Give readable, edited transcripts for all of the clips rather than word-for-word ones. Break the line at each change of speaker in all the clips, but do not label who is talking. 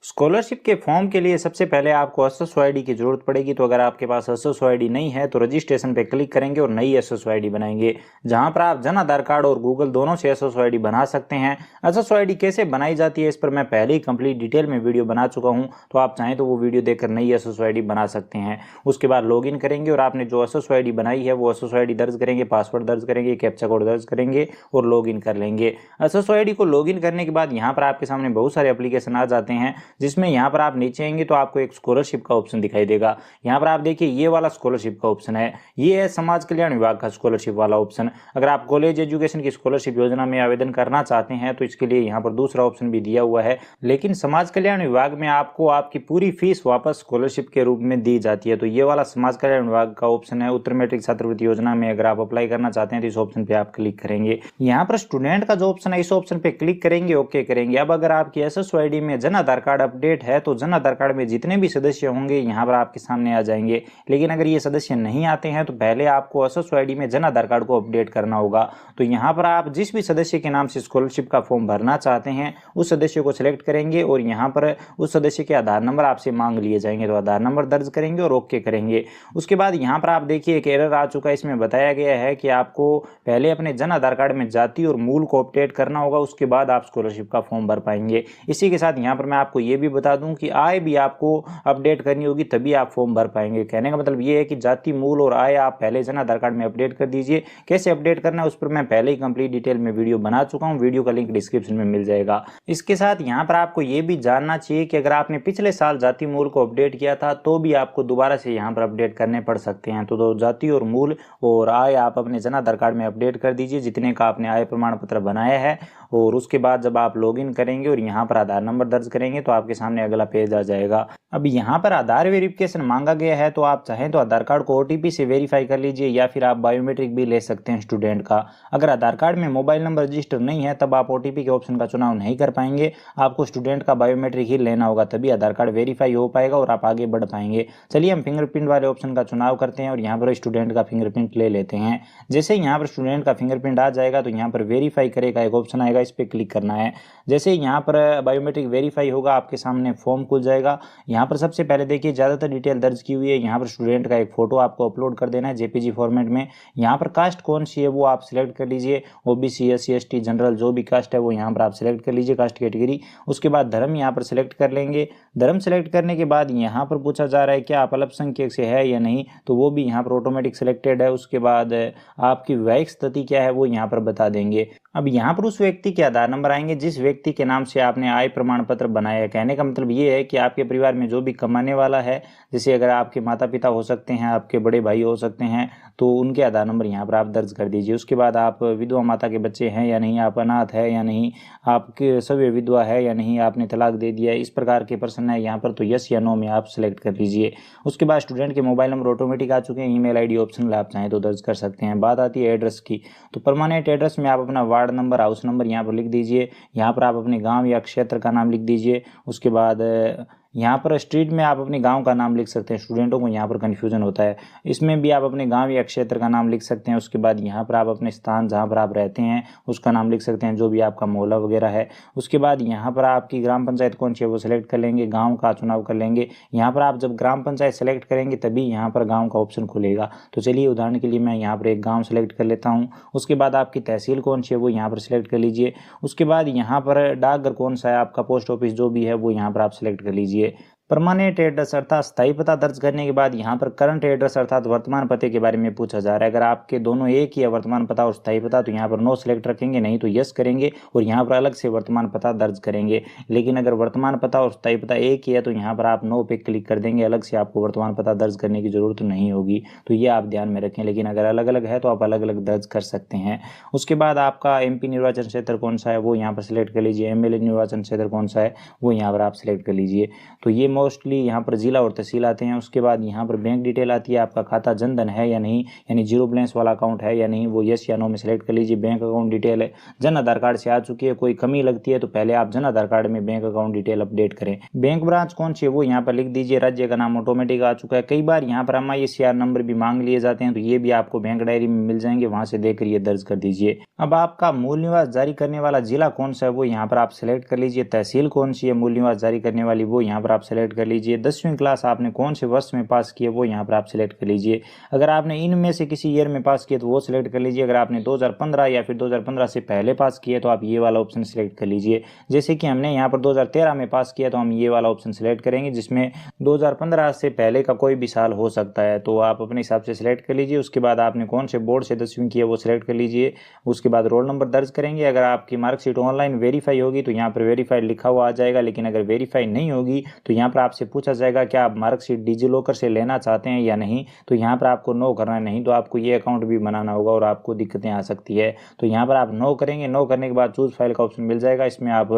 Scholarship के form के लिए सबसे पहले आपको एसएसओ आईडी की जरूरत पड़ेगी। तो अगर आपके पास एसएसओ आईडी नहीं है तो रजिस्ट्रेशन पे क्लिक करेंगे और नई एसएसओ आईडी बनाएंगे, जहां पर आप जन आधार कार्ड और गूगल दोनों से एसएसओ आईडी बना सकते हैं। एसएसओ आईडी कैसे बनाई जाती है इस पर मैं पहले ही कंप्लीट डिटेल में वीडियो बना चुका हूं, तो आप चाहें तो वो वीडियो देखकर नई एसएसओ आईडी बना सकते हैं। उसके बाद लॉगिन करेंगे और आपने जो एसएसओ आईडी बनाई है वो एसएसओ आईडी दर्ज करेंगे, पासवर्ड दर्ज करेंगे, कैप्चा कोड दर्ज करेंगे और लॉगिन कर लेंगे। एसएसओ आईडी को लॉगिन करने के बाद यहाँ पर आपके सामने बहुत सारे एप्लीकेशन आ जाते हैं, जिसमें यहाँ पर आप नीचे आएंगे तो आपको एक स्कॉलरशिप का ऑप्शन दिखाई देगा। यहाँ पर आप देखिए ये वाला स्कॉलरशिप का ऑप्शन है, ये है समाज कल्याण विभाग का स्कॉलरशिप वाला ऑप्शन। अगर आप कॉलेज एजुकेशन की स्कॉलरशिप योजना में आवेदन करना चाहते हैं तो इसके लिए यहाँ पर दूसरा ऑप्शन भी दिया हुआ है, लेकिन समाज कल्याण विभाग में आपको आपकी पूरी फीस वापस स्कॉलरशिप के रूप में दी जाती है। तो ये वाला समाज कल्याण विभाग का ऑप्शन है। उत्तर मैट्रिक छात्रवृत्ति योजना में अगर आप अप्लाई करना चाहते हैं तो इस ऑप्शन पे आप क्लिक करेंगे। यहाँ पर स्टूडेंट का जो ऑप्शन है इस ऑप्शन पे क्लिक करेंगे, ओके करेंगे। अब अगर आपकी एसएसओ आईडी में जन आधार कार्ड अपडेट है तो जन आधार कार्ड में जितने भी सदस्य होंगे यहाँ पर आपके सामने आ जाएंगे। लेकिन अगर ये सदस्य नहीं आते हैं तो पहले आपको एसएसओ आईडी में जन आधार कार्ड को अपडेट करना होगा। तो यहाँ पर आप जिस भी सदस्य के नाम से स्कॉलरशिप का फॉर्म भरना चाहते हैं उस सदस्य को सिलेक्ट करेंगे और यहाँ पर उस सदस्य के आधार नंबर आपसे मांग लिए जाएंगे, तो आधार नंबर दर्ज करेंगे और ओके करेंगे। उसके बाद यहाँ पर आप देखिए एक एरर आ चुका है, इसमें बताया गया है कि आपको पहले अपने जन आधार कार्ड में जाति और मूल को अपडेट करना होगा, उसके बाद आप स्कॉलरशिप का फॉर्म भर पाएंगे। इसी के साथ यहाँ पर मैं आपको ये भी बता दूं कि आय भी आपको अपडेट करनी होगी, तभी आप फॉर्म भर पाएंगे। कहने का मतलब ये है कि जाति, मूल और आय आप पहले जन आधार कार्ड में अपडेट कर दीजिए। कैसे अपडेट करना है उस पर मैं पहले ही कंप्लीट डिटेल में वीडियो बना चुका हूँ, वीडियो का लिंक डिस्क्रिप्शन में मिल जाएगा। इसके साथ यहाँ पर आपको ये भी जानना चाहिए कि अगर आपने पिछले साल जाति मूल को अपडेट किया था तो भी आपको दोबारा से यहाँ पर अपडेट करने पड़ सकते हैं। तो जाति और मूल और आय आप अपने जन आधार कार्ड में अपडेट कर दीजिए जितने का आपने आय प्रमाण पत्र बनाया है, और उसके बाद जब आप लॉगिन करेंगे और यहाँ पर आधार नंबर दर्ज करेंगे तो आपके सामने अगला पेज आ जाएगा। अब यहाँ पर आधार वेरिफिकेशन मांगा गया है, तो आप चाहें तो आधार कार्ड को ओटीपी से वेरीफाई कर लीजिए या फिर आप बायोमेट्रिक भी ले सकते हैं स्टूडेंट का। अगर आधार कार्ड में मोबाइल नंबर रजिस्टर नहीं है तब आप ओटीपी के ऑप्शन का चुनाव नहीं कर पाएंगे, आपको स्टूडेंट का बायोमेट्रिक ही लेना होगा, तभी आधार कार्ड वेरीफाई हो पाएगा और आप आगे बढ़ पाएंगे। चलिए हम फिंगरप्रिंट वाले ऑप्शन का चुनाव करते हैं और यहाँ पर स्टूडेंट का फिंगरप्रिंट ले लेते हैं। जैसे ही यहाँ पर स्टूडेंट का फिंगरप्रिंट आ जाएगा तो यहाँ पर वेरीफाई करेगा एक ऑप्शन आएगा, इस पर क्लिक करना है। जैसे ही यहाँ पर बायोमेट्रिक वेरीफाई होगा आपके सामने फॉर्म खुल जाएगा। यहाँ पर सबसे पहले देखिए ज़्यादातर डिटेल दर्ज की हुई है। यहाँ पर स्टूडेंट का एक फोटो आपको अपलोड कर देना है जेपीजी फॉर्मेट में। यहाँ पर कास्ट कौन सी है वो आप सिलेक्ट कर लीजिए, ओबीसी, एससी, एसटी, जनरल, जो भी कास्ट है वो यहाँ पर आप सिलेक्ट कर लीजिए, कास्ट कैटेगरी। उसके बाद धर्म यहाँ पर सिलेक्ट कर लेंगे। धर्म सेलेक्ट करने के बाद यहाँ पर पूछा जा रहा है क्या आप अल्पसंख्यक से है या नहीं, तो वो भी यहाँ पर ऑटोमेटिक सिलेक्टेड है। उसके बाद आपकी वैवाहिक स्थिति क्या है वो यहाँ पर बता देंगे। अब यहाँ पर उस व्यक्ति के आधार नंबर आएंगे जिस व्यक्ति के नाम से आपने आय प्रमाण पत्र बनाया है। कहने का मतलब ये है कि आपके परिवार में जो भी कमाने वाला है, जैसे अगर आपके माता पिता हो सकते हैं, आपके बड़े भाई हो सकते हैं, तो उनके आधार नंबर यहाँ पर आप दर्ज कर दीजिए। उसके बाद आप विधवा माता के बच्चे हैं या नहीं, आप अनाथ है या नहीं, आपके सभी विधवा है या नहीं, आपने तलाक दे दिया है, इस प्रकार के प्रश्न है यहाँ पर, तो यस या नो में आप सिलेक्ट कर लीजिए। उसके बाद स्टूडेंट के मोबाइल नंबर ऑटोमेटिक आ चुके हैं, ईमेल आईडी ऑप्शनल आप चाहें तो दर्ज कर सकते हैं। बात आती है एड्रेस की, तो परमानेंट एड्रेस में आप अपना वार्ड नंबर, हाउस नंबर यहाँ पर लिख दीजिए। यहाँ पर आप अपने गांव या क्षेत्र का नाम लिख दीजिए। उसके बाद यहाँ पर स्ट्रीट में आप अपने गांव का नाम लिख सकते हैं। स्टूडेंटों को यहाँ पर कन्फ्यूजन होता है, इसमें भी आप अपने गांव या क्षेत्र का नाम लिख सकते हैं। उसके बाद यहाँ पर आप अपने स्थान जहाँ पर आप रहते हैं उसका नाम लिख सकते हैं, जो भी आपका मोहल्ला वगैरह है। उसके बाद यहाँ पर आपकी ग्राम पंचायत कौन सी है वो सिलेक्ट कर लेंगे, गाँव का चुनाव कर लेंगे। यहाँ पर आप जब ग्राम पंचायत सेलेक्ट करेंगे तभी यहाँ पर गाँव का ऑप्शन खुलेगा। तो चलिए उदाहरण के लिए मैं यहाँ पर एक गाँव सेलेक्ट कर लेता हूँ। उसके बाद आपकी तहसील कौन सी है वो यहाँ पर सिलेक्ट कर लीजिए। उसके बाद यहाँ पर डाकघर कौन सा है, आपका पोस्ट ऑफिस जो भी है वो यहाँ पर आप सिलेक्ट कर लीजिए। परमानेंट एड्रेस अर्थात स्थायी पता दर्ज करने के बाद यहाँ पर करंट एड्रेस अर्थात वर्तमान पते के बारे में पूछा जा रहा है। अगर आपके दोनों एक ही है, वर्तमान पता और स्थायी पता, तो यहाँ पर नो सिलेक्ट रखेंगे, नहीं तो यस करेंगे और यहाँ पर अलग से वर्तमान पता दर्ज करेंगे। लेकिन अगर वर्तमान पता और स्थायी पता एक ही है तो यहाँ पर आप नो पे क्लिक कर देंगे, अलग से आपको वर्तमान पता दर्ज करने की जरूरत नहीं होगी। तो ये आप ध्यान में रखें, लेकिन अगर अलग अलग है तो आप अलग अलग दर्ज कर सकते हैं। उसके बाद आपका एमपी निर्वाचन क्षेत्र कौन सा है वो यहाँ पर सिलेक्ट कर लीजिए, एमएलए निर्वाचन क्षेत्र कौन सा है वो यहाँ पर आप सिलेक्ट कर लीजिए। तो ये मोस्टली यहाँ पर जिला और तहसील आते हैं। उसके बाद यहाँ पर बैंक डिटेल आती है, आपका खाता जनधन है या नहीं, यानी जीरो बैलेंस वाला अकाउंट है या नहीं, वो यस या नो में सेलेक्ट कर लीजिए। बैंक अकाउंट डिटेल है, जन आधार कार्ड से आ चुकी है, कोई कमी लगती है तो पहले आप जन आधार कार्ड में बैंक अकाउंट डिटेल अपडेट करें। बैंक ब्रांच कौन सी है वो यहाँ पर लिख दीजिए। राज्य का नाम ऑटोमेटिक आ चुका है। कई बार यहाँ पर MISCR नंबर भी मांग लिए जाते हैं, तो ये भी आपको बैंक डायरी में मिल जाएंगे, वहां से देकर ये दर्ज कर दीजिए। अब आपका मूल निवास जारी करने वाला जिला कौन सा है वो यहाँ पर आप सेलेक्ट कर लीजिए। तहसील कौन सी है मूल निवास जारी करने वाली वो यहाँ पर आप सेलेक्ट कर लीजिए। 10वीं क्लास आपने कौन से वर्ष में पास किया वो यहाँ पर आप सेलेक्ट कर लीजिए। अगर आपने इनमें से किसी ईयर में पास किया तो वो सिलेक्ट कर लीजिए। अगर आपने 2015 या फिर 2015 से पहले पास किया तो आप ये वाला ऑप्शन सिलेक्ट कर लीजिए। जैसे कि हमने यहाँ पर 2013 में पास किया तो हम ये वाला ऑप्शन सिलेक्ट करेंगे, जिसमें 2015 से पहले का कोई भी साल हो सकता है, तो आप अपने हिसाब से सिलेक्ट कर लीजिए। उसके बाद आपने कौन से बोर्ड से 10वीं की है वो सिलेक्ट कर लीजिए। उसके बाद रोल नंबर दर्ज करेंगे। अगर आपकी मार्कशीट ऑनलाइन वेरीफाई होगी तो यहाँ पर वेरीफाइड लिखा हुआ आ जाएगा, लेकिन अगर वेरीफाई नहीं होगी तो यहाँ पर आपसे पूछा जाएगा कि आप मार्कशीट डिजिलॉकर से लेना चाहते हैं या नहीं, तो यहाँ पर आपको नो करना है। नहीं तो आपको ये अकाउंट भी बनाना होगा और आपको दिक्कतें आ सकती है, तो यहाँ पर आप नो करेंगे। नो करने के बाद चूज फाइल का ऑप्शन मिल जाएगा, इसमें आप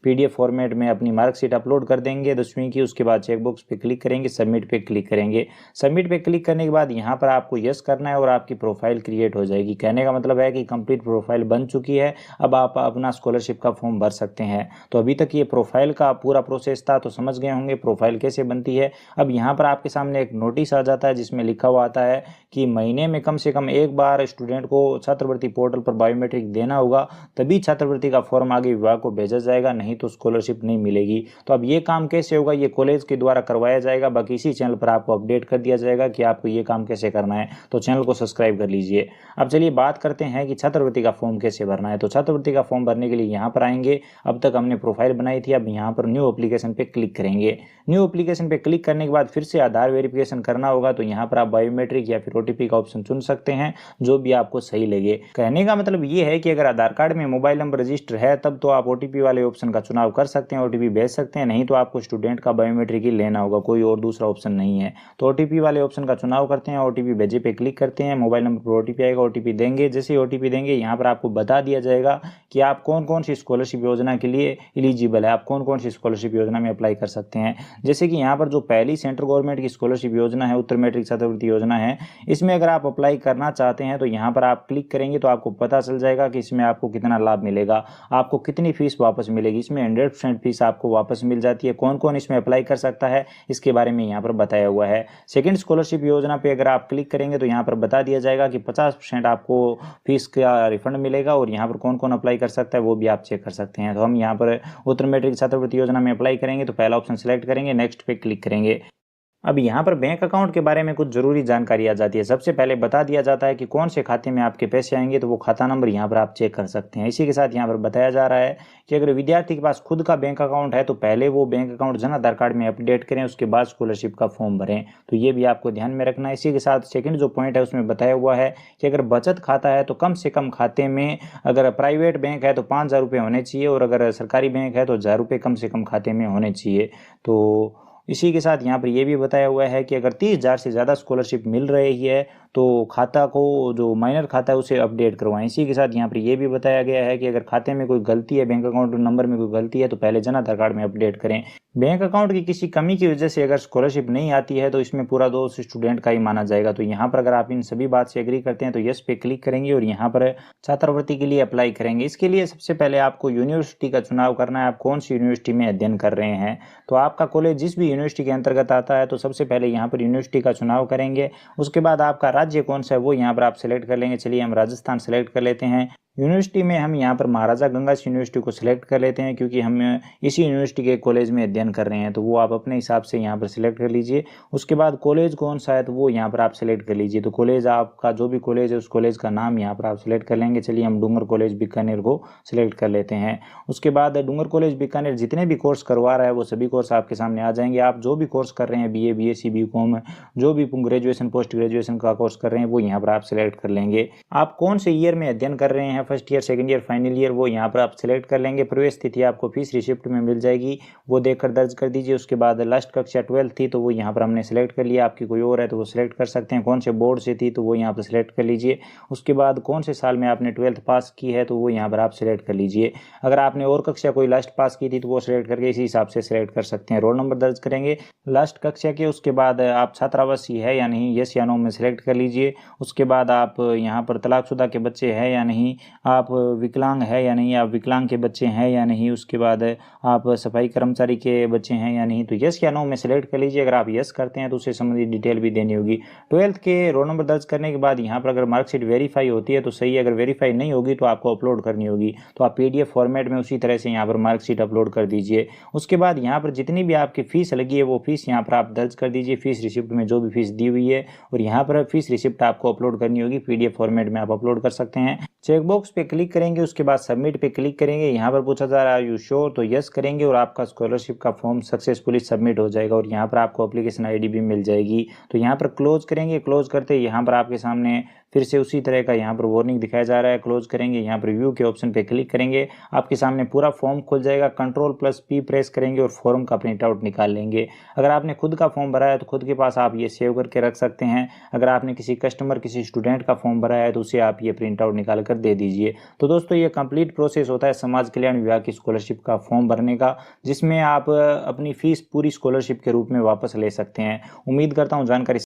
PDF फॉर्मेट में अपनी मार्कशीट अपलोड कर देंगे 10वीं की। उसके बाद चेकबॉक्स पे क्लिक करेंगे, सबमिट पे क्लिक करेंगे। सबमिट पे क्लिक करने के बाद यहाँ पर आपको यस करना है और आपकी प्रोफाइल क्रिएट हो जाएगी। कहने का मतलब है कि कंप्लीट प्रोफाइल बन चुकी है, अब आप अपना स्कॉलरशिप का फॉर्म भर सकते हैं। तो अभी तक ये प्रोफाइल का पूरा प्रोसेस था, तो समझ गए होंगे प्रोफाइल कैसे बनती है। अब यहाँ पर आपके सामने एक नोटिस आ जाता है जिसमें लिखा हुआ आता है कि महीने में कम से कम एक बार स्टूडेंट को छात्रवृत्ति पोर्टल पर बायोमेट्रिक देना होगा, तभी छात्रवृत्ति का फॉर्म आगे विभाग को भेजा जाएगा, नहीं तो स्कॉलरशिप नहीं मिलेगी। तो अब ये काम कैसे होगा, ये कॉलेज के द्वारा करवाया जाएगा। बाकी इसी चैनल पर आपको अपडेट कर दिया जाएगा कि आपको ये काम कैसे करना है, तो चैनल को सब्सक्राइब कर लीजिए। अब चलिए बात करते हैं कि छात्रवृत्ति का फॉर्म कैसे भरना है। तो छात्रवृत्ति का फॉर्म भरने के लिए यहाँ पर आएंगे। अब तक हमने प्रोफाइल बनाई थी, अब यहाँ पर न्यू एप्लीकेशन पे क्लिक करेंगे। न्यू एप्लीकेशन पे क्लिक करने के बाद फिर से आधार वेरिफिकेशन करना होगा, तो यहाँ पर आप बायोमेट्रिक या फिर OTP का ऑप्शन चुन सकते हैं, जो भी आपको सही लगे। कहने का मतलब ये है कि अगर आधार कार्ड में मोबाइल नंबर रजिस्टर है तब तो आप OTP वाले ऑप्शन का चुनाव कर सकते हैं, OTP भेज सकते हैं, नहीं तो आपको स्टूडेंट का बायोमेट्रिक ही लेना होगा, कोई और दूसरा ऑप्शन नहीं है। तो OTP वाले ऑप्शन का चुनाव करते हैं, OTP भेजे पे क्लिक करते हैं, मोबाइल नंबर पर OTP आएगा, OTP देंगे। जैसे ही OTP देंगे यहाँ पर आपको बता दिया जाएगा कि आप कौन कौन सी स्कॉलरशिप योजना के लिए एलिजिबल है, आप कौन कौन सी स्कॉलरशिप योजना में अप्लाई कर सकते हैं। जैसे कि यहाँ पर जो पहली सेंट्रल गवर्नमेंट की स्कॉलरशिप योजना है, उत्तर मैट्रिक छात्रवृत्ति योजना है, इसमें अगर आप अप्लाई करना चाहते हैं तो यहाँ पर आप क्लिक करेंगे तो आपको पता चल जाएगा कि इसमें आपको कितना लाभ मिलेगा, आपको कितनी फीस वापस मिलेगी। इसमें 100% फीस आपको वापस मिल जाती है। कौन कौन इसमें अप्लाई कर सकता है इसके बारे में यहाँ पर बताया हुआ है। सेकेंड स्कॉलरशिप योजना पे अगर आप क्लिक करेंगे तो यहाँ पर बता दिया जाएगा कि 50% आपको फीस का रिफंड मिलेगा, और यहाँ पर कौन कौन अप्लाई कर सकता है वो भी आप चेक कर सकते हैं। तो हम यहाँ पर उत्तर मैट्रिक छात्रवृत्ति योजना में अप्लाई करेंगे, तो पहला ऑप्शन सेलेक्ट करेंगे, नेक्स्ट पे क्लिक करेंगे। अब यहाँ पर बैंक अकाउंट के बारे में कुछ जरूरी जानकारी आ जाती है। सबसे पहले बता दिया जाता है कि कौन से खाते में आपके पैसे आएंगे, तो वो खाता नंबर यहाँ पर आप चेक कर सकते हैं। इसी के साथ यहाँ पर बताया जा रहा है कि अगर विद्यार्थी के पास खुद का बैंक अकाउंट है तो पहले वो bank account Jan Aadhaar card में अपडेट करें, उसके बाद स्कॉलरशिप का फॉर्म भरें, तो ये भी आपको ध्यान में रखना है। इसी के साथ सेकंड जो पॉइंट है उसमें बताया हुआ है कि अगर बचत खाता है तो कम से कम खाते में, अगर प्राइवेट बैंक है तो 5,000 रुपये होने चाहिए, और अगर सरकारी बैंक है तो 1,000 रुपये कम से कम खाते में होने चाहिए। तो इसी के साथ यहाँ पर यह भी बताया हुआ है कि अगर 30,000 से ज़्यादा स्कॉलरशिप मिल रही है तो खाता को, जो माइनर खाता है उसे अपडेट करवाएं। इसी के साथ यहाँ पर यह भी बताया गया है कि अगर खाते में कोई गलती है, बैंक अकाउंट नंबर में कोई गलती है, तो पहले जन आधार कार्ड में अपडेट करें। बैंक अकाउंट की किसी कमी की वजह से अगर स्कॉलरशिप नहीं आती है तो इसमें पूरा दोष स्टूडेंट का ही माना जाएगा। तो यहाँ पर अगर आप इन सभी बात से एग्री करते हैं तो यस पे क्लिक करेंगे और यहाँ पर छात्रवृत्ति के लिए अप्लाई करेंगे। इसके लिए सबसे पहले आपको यूनिवर्सिटी का चुनाव करना है, आप कौन सी यूनिवर्सिटी में अध्ययन कर रहे हैं। तो आपका कॉलेज जिस भी यूनिवर्सिटी के अंतर्गत आता है तो सबसे पहले यहाँ पर यूनिवर्सिटी का चुनाव करेंगे। उसके बाद आपका राज्य कौन सा है वो यहाँ पर आप सिलेक्ट कर लेंगे। चलिए हम राजस्थान सेलेक्ट कर लेते हैं। यूनिवर्सिटी में हम यहाँ पर महाराजा गंगास यूनिवर्सिटी को सिलेक्ट कर लेते हैं, क्योंकि हम इसी यूनिवर्सिटी के कॉलेज में अध्ययन कर रहे हैं, तो वो आप अपने हिसाब से यहाँ पर सिलेक्ट कर लीजिए। उसके बाद कॉलेज कौन सा है तो वो यहाँ पर आप सिलेक्ट कर लीजिए। तो कॉलेज आपका जो भी कॉलेज है उस कॉलेज का नाम यहाँ पर आप सिलेक्ट कर लेंगे। चलिए हम डूंगर कॉलेज बीकानेर को सिलेक्ट कर लेते हैं। उसके बाद डूंगर कॉलेज बीकानेर जितने भी कोर्स करवा रहा है वो सभी कोर्स आपके सामने आ जाएंगे। आप जो भी कोर्स कर रहे हैं, BA BSc BCom, जो भी ग्रेजुएशन पोस्ट ग्रेजुएशन का कोर्स कर रहे हैं वो यहाँ पर आप सिलेक्ट कर लेंगे। आप कौन से ईयर में अध्ययन कर रहे हैं, first year, second year, final year वो यहाँ पर आप सिलेक्ट कर लेंगे। प्रवेश तिथि आपको फीस रिसिप्ट में मिल जाएगी, वो देखकर दर्ज कर दीजिए। उसके बाद लास्ट कक्षा 12th थी तो वो यहाँ पर हमने सेलेक्ट कर लिया, आपकी कोई और है तो वो सिलेक्ट कर सकते हैं। कौन से बोर्ड से थी तो वो यहाँ पर सिलेक्ट कर लीजिए। उसके बाद कौन से साल में आपने 12th पास की है तो वो यहाँ पर आप सिलेक्ट कर लीजिए। अगर आपने और कक्षा कोई लास्ट पास की थी तो वो सिलेक्ट करके इसी हिसाब से सिलेक्ट कर सकते हैं। रोल नंबर दर्ज करेंगे लास्ट कक्षा के। उसके बाद आप छात्रावासी है या नहीं, यस या नो में सिलेक्ट कर लीजिए। उसके बाद आप यहाँ पर तलाकशुदा के बच्चे हैं या नहीं, आप विकलांग है या नहीं, आप विकलांग के बच्चे हैं या नहीं, उसके बाद आप सफाई कर्मचारी के बच्चे हैं या नहीं, तो यस या नो में सिलेक्ट कर लीजिए। अगर आप यस करते हैं तो उससे संबंधित डिटेल भी देनी होगी। 12th के रोल नंबर दर्ज करने के बाद यहाँ पर अगर मार्कशीट वेरीफाई होती है तो सही है, अगर वेरीफाई नहीं होगी तो आपको अपलोड करनी होगी। तो आप PDF फॉर्मेट में उसी तरह से यहाँ पर मार्कशीट अपलोड कर दीजिए। उसके बाद यहाँ पर जितनी भी आपकी फीस लगी है वो फीस यहाँ पर आप दर्ज कर दीजिए, फीस रिसिप्ट में जो भी फीस दी हुई है, और यहाँ पर फीस रिसिप्ट आपको अपलोड करनी होगी। PDF फॉर्मेट में आप अपलोड कर सकते हैं। चेकबॉक्स पे क्लिक करेंगे, उसके बाद सबमिट पे क्लिक करेंगे। यहाँ पर पूछा जा रहा है आर यू श्योर, तो यस करेंगे और आपका स्कॉलरशिप का फॉर्म सक्सेसफुली सबमिट हो जाएगा और यहाँ पर आपको एप्लीकेशन ID भी मिल जाएगी। तो यहाँ पर क्लोज करेंगे। क्लोज करते यहाँ पर आपके सामने फिर से उसी तरह का यहाँ पर वार्निंग दिखाया जा रहा है। क्लोज करेंगे, यहाँ पर व्यू के ऑप्शन पे क्लिक करेंगे, आपके सामने पूरा फॉर्म खुल जाएगा। Ctrl+P प्रेस करेंगे और फॉर्म का प्रिंट आउट निकाल लेंगे। अगर आपने खुद का फॉर्म भरा है तो खुद के पास आप ये सेव करके रख सकते हैं। अगर आपने किसी कस्टमर, किसी स्टूडेंट का फॉर्म भरा है तो उसे आप ये प्रिंट आउट निकाल कर दे दीजिए। तो दोस्तों ये कंप्लीट प्रोसेस होता है समाज कल्याण विभाग की स्कॉलरशिप का फॉर्म भरने का, जिसमें आप अपनी फीस पूरी स्कॉलरशिप के रूप में वापस ले सकते हैं। उम्मीद करता हूँ जानकारी